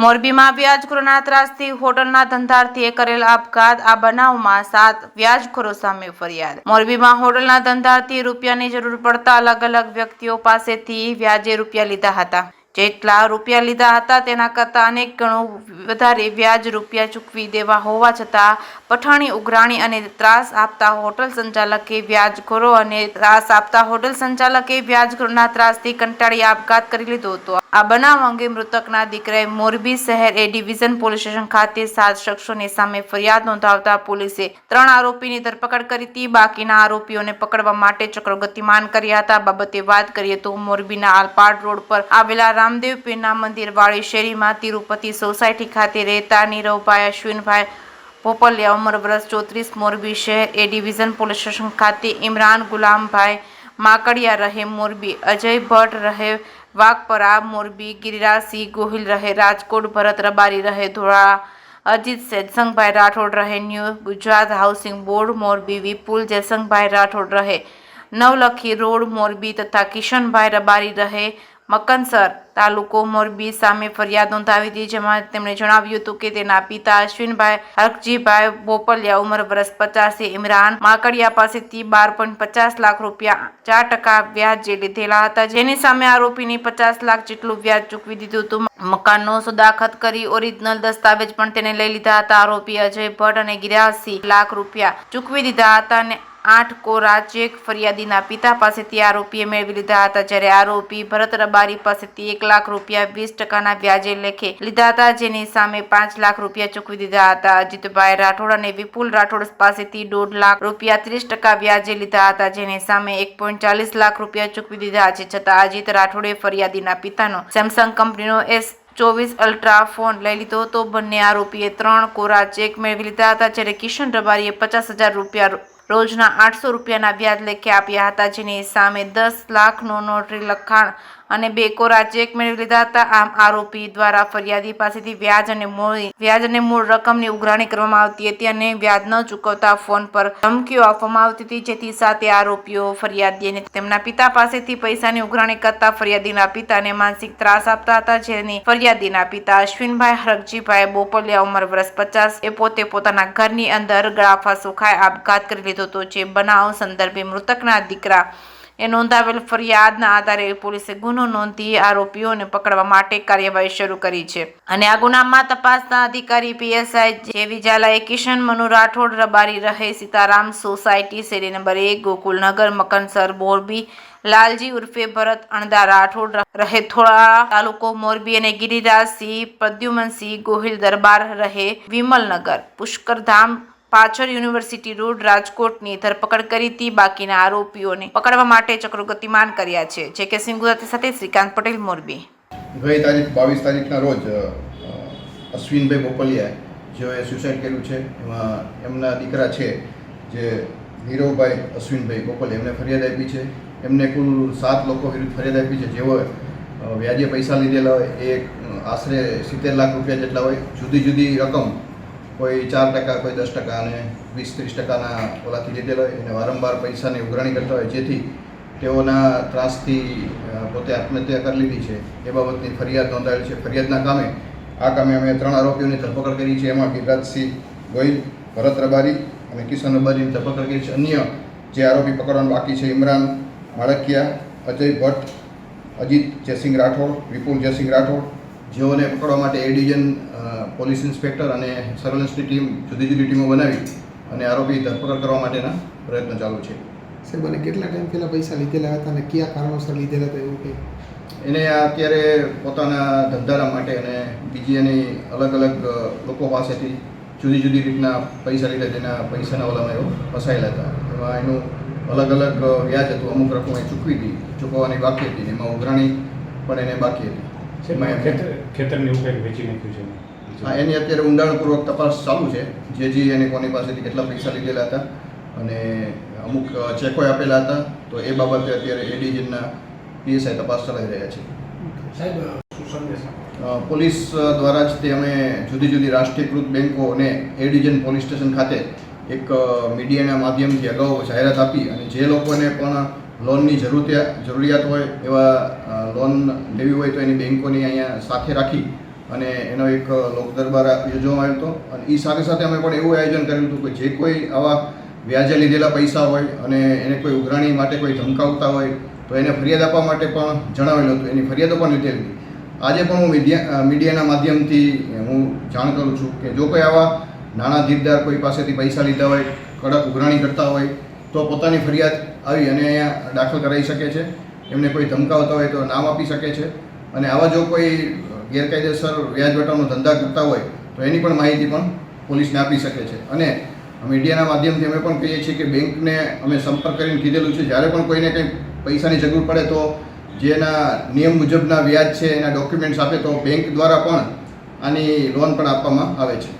મોરબીમાં વ્યાજખોરોના ત્રાસથી હોટલના ધંધાર્થીએ કરેલ આપઘાત. આ બનાવમાં 7 વ્યાજખોરો સામે ફરિયાદ. મોરબીમાં હોટલના ધંધાર્થીએ રૂપિયાની જરૂર પડતા અલગ અલગ વ્યક્તિઓ પાસેથી વ્યાજે રૂપિયા લીધા હતા. જેટલા રૂપિયા લીધા હતા તેના કરતાં અનેક ગણું વધારે વ્યાજ રૂપિયા ચૂકવી દેવા હોવા છતાં પઠાણી ઉઘરાણી અને ત્રાસ આપતા હોટલ સંચાલકે વ્યાજખોરોના ત્રાસથી કંટાળી આપઘાત કરી લીધો હતો. આ બનાવ અંગે મૃતકના દીકરાએ મોરબી શહેર એ ડિવિઝન પોલીસ સ્ટેશન ખાતે 7 શખ્સોની સામે ફરિયાદ નોંધાવતા પોલીસે 3 આરોપીની ધરપકડ કરી હતી. બાકીના આરોપીઓને પકડવા માટે ચક્રો ગતિમાન કર્યા હતા. બાબતે વાત કરીએ તો મોરબીના આલપાડ રોડ પર આવેલા રામદેવ પીરના મંદિર વાળી શેરીમાં તિરુપતિ સોસાયટી ખાતે રહેતા નીરવભાઈ અશ્વિનભાઈ પોપલિયા ઉંમર વર્ષ 34 મોરબી શહેર એ ડિવિઝન પોલીસ સ્ટેશન ખાતે ઇમરાન ગુલામભાઈ માકડિયા રહે મોરબી, અજય ભટ્ટ રહે વાઘપરા મોરબી, ગિરિરાજસિંહ ગોહિલ રહે રાજકોટ, ભરત રબારી રહે ધોળા, અજીત જયસંગભાઈ રાઠોડ રહે new Gujarat housing board Morbi, Vipul Jaysangbhai Rathod રહે નવલખી રોડ મોરબી તથા કિશનભાઈ રબારી રહે મકનસર તાલુકો મોરબી સામે ફરિયાદ નોંધાવી હતી. જેમાં તેમણે જણાવ્યું હતું કે તેના પિતા અશ્વિનભાઈ હરકજીભાઈ બોપલિયા ઉંમર વર્ષ 50 ઇમરાન માકડિયા પાસેથી 12.50 લાખ રૂપિયા 4% વ્યાજે લીધેલા હતા. જેની સામે આરોપીની 50 લાખ જેટલું વ્યાજ ચૂકવી દીધું હતું. મકાનનો સદાખત કરી ઓરિજિનલ દસ્તાવેજ પણ તેને લઈ લીધા હતા. આરોપી અજય ભટ્ટ અને ગિરિરાજસિંહ લાખ રૂપિયા ચૂકવી દીધા હતા અને 8 કોરા ચેક ફરિયાદીના પિતા પાસેથી આરોપીએ મેળવી લીધા હતા. જ્યારે આરોપી ભરત રબારી પાસેથી 1 લાખ રૂપિયા 20%ના વ્યાજે લેખે લીધા હતા. જેની સામે 5 લાખ રૂપિયા ચૂકવી દીધા હતા. અજીતભાઈ રાઠોડ અને વિપુલ રાઠોડ પાસેથી 1.5 લાખ રૂપિયા 30% વ્યાજે લીધા હતા. જેની સામે 1.40 લાખ રૂપિયા ચૂકવી દીધા છે. છતાં અજીત રાઠોડે ફરિયાદીના પિતાનો સેમસંગ કંપનીનો S24 અલ્ટ્રા ફોન લઈ લીધો હતો. બંને આરોપીએ 3 કોરા ચેક મેળવી લીધા હતા. જ્યારે કિશન રબારીએ 50,000 રૂપિયા રોજના 800 રૂપિયાના વ્યાજ લેખે આપ્યા હતા. જેની સામે 10 લાખનું નોટરી લખાણ અને 2 કોરા ચેક મેળવી લીધા હતા. આમ આરોપી દ્વારા ફરિયાદી પાસેથી વ્યાજ અને મૂળ રકમની ઉઘરાણી કરવામાં આવતી હતી અને વ્યાજ ન ચૂકવતા ફોન પર ધમકીઓ આપવામાં આવતી હતી. જેથી 7 આરોપીઓ ફરિયાદીને તેમના પિતા પાસેથી પૈસાની ઉઘરાણી કરતા ફરિયાદીના પિતાને માનસિક ત્રાસ આપતા હતા. જેની ફરિયાદીના પિતા અશ્વિનભાઈ હરકજીભાઈ બોપલિયા ઉંમર વર્ષ 50 એ પોતે પોતાના ઘરની અંદર ગળાફાંસો ખાઈ આપઘાત કરી લીધો હતો. જે બનાવ સંદર્ભે મૃતકના દીકરા એ નોંધાવેલ ફરિયાદના આધારે પોલીસે ગુનો નોંધી આરોપીઓને પકડવા માટે કાર્યવાહી શરૂ કરી છે. અને આ ગુનામાં તપાસના અધિકારી PSI જેવી ઝાલાએ કિશન મનુ રાઠોડ રબારી રહે સીતારામ સોસાયટી શેરી નંબર 1 ગોકુલનગર મકનસર મોરબી, લાલજી ઉર્ફે ભરત અણદા રાઠોડ રહે થોળા તાલુકો મોરબી અને ગિરિરાજસિંહ પ્રદ્યુમનસિંહ ગોહિલ દરબાર રહે વિમલનગર પુષ્કરધામ પાછળ યુનિવર્સિટી રોડ રાજકોટની ધરપકડ કરી હતી. બાકીના આરોપીઓને પકડવા માટે ચક્રો ગતિમાન કર્યા છે. જે સિંહ ગુજરાતી સાથે શ્રીકાંત પટેલ મોરબી. ગઈ તારીખ 22 તારીખના રોજ અશ્વિનભાઈ બોપલિયા જેઓએ સુસાઇડ કર્યું છે. એમાં એમના દીકરા છે જે નીરવભાઈ અશ્વિનભાઈ બોપલિયા એમને ફરિયાદ આપી છે. એમને કુલ 7 લોકો વિરુદ્ધ ફરિયાદ આપી છે. જેઓ વ્યાજે પૈસા લીધેલા હોય એ આશરે 70 લાખ રૂપિયા જેટલા હોય. જુદી જુદી રકમ કોઈ 4%, કોઈ 10% અને 20-30%ના ઓલાથી લીધેલો હોય અને વારંવાર પૈસાની ઉઘરાણી કરતા હોય. જેથી તેઓના ત્રાસથી પોતે આત્મહત્યા કરી લીધી છે. એ બાબતની ફરિયાદ નોંધાવેલ છે. ફરિયાદના કામે અમે 3 આરોપીઓની ધરપકડ કરી છે. એમાં ગિરિરાજસિંહ ગોહિલ, ભરત રબારી અને કિશન રબારીની ધરપકડ કરી છે. અન્ય જે આરોપી પકડવાનું બાકી છે ઇમરાન માળકિયા, અજય ભટ્ટ, અજીત જયસિંહ રાઠોડ, વિપુલ જયસિંહ રાઠોડ, જેઓને પકડવા માટે એ ડિવિઝન પોલીસ ઇન્સ્પેક્ટર અને સર્વેલન્સની ટીમ જુદી જુદી ટીમો બનાવી અને આરોપી ધરપકડ કરવા માટેના પ્રયત્નો ચાલુ છે. સાહેબ, અને કેટલા ટાઈમ પહેલાં પૈસા લીધેલા હતા અને કયા કારણોસર લીધેલા હતા એવું કંઈ? એને અત્યારે પોતાના ધંધા માટે અને બીજી એની અલગ અલગ લોકો પાસેથી જુદી જુદી રીતના પૈસા લીધા. તેના પૈસાના ઓલામાં એવો ફસાયેલા હતા. એમાં એનું અલગ અલગ વ્યાજ હતું. અમુક રકમ એ ચૂકવવાની બાકી હતી. એમાં ઉઘરાણી પણ એને બાકી હતી. ખેતરની ઉપર વેચી નાખ્યું છે. હા, એની અત્યારે ઊંડાણપૂર્વક તપાસ ચાલુ છે. જે એને કોની પાસેથી કેટલા પૈસા લીધેલા હતા અને અમુક ચેકો આપેલા હતા. તો એ બાબતે અત્યારે એ ડિવિઝનના PSI તપાસ ચલાવી રહ્યા છે. સાહેબ, પોલીસ દ્વારા જ તે અમે જુદી જુદી રાષ્ટ્રીયકૃત બેન્કો અને એ ડિવિઝન પોલીસ સ્ટેશન ખાતે એક મીડિયાના માધ્યમથી અગાઉ જાહેરાત આપી અને જે લોકોને પણ લોનની જરૂરિયાત હોય એવા લોન લેવી હોય તો એની બેન્કોની અહીંયા સાથે રાખી અને એનો એક લોક દરબાર યોજવામાં આવ્યો હતો. અને એ સાથે સાથે અમે પણ એવું આયોજન કર્યું હતું કે જે કોઈ આવા વ્યાજે લીધેલા પૈસા હોય અને એને કોઈ ઉઘરાણી માટે કોઈ ધમકાવતા હોય તો એને ફરિયાદ આપવા માટે પણ જણાવેલું હતું. એની ફરિયાદો પણ લીધેલી હતી. આજે પણ હું મીડિયાના માધ્યમથી હું જાણ કરું છું કે જો કોઈ આવા નાણાં ધીરદાર કોઈ પાસેથી પૈસા લીધા હોય, કડક ઉઘરાણી કરતા હોય તો પોતાની ફરિયાદ આવી અને અહીંયા દાખલ કરાવી શકે છે. એમને કોઈ ધમકાવતા હોય તો નામ આપી શકે છે. અને આવા જો કોઈ ગેરકાયદેસર વ્યાજ વટાવનો ધંધા કરતા હોય તો એની પણ માહિતી પણ પોલીસને આપી શકે છે. અને મીડિયાના માધ્યમથી અમે પણ કહીએ છીએ કે બેંકને અમે સંપર્ક કરીને કીધેલું છે જ્યારે પણ કોઈને કંઈ પૈસાની જરૂર પડે તો જેના નિયમ મુજબના વ્યાજ છે એના ડોક્યુમેન્ટ્સ આપે તો બેંક દ્વારા પણ આની લોન પણ આપવામાં આવે છે.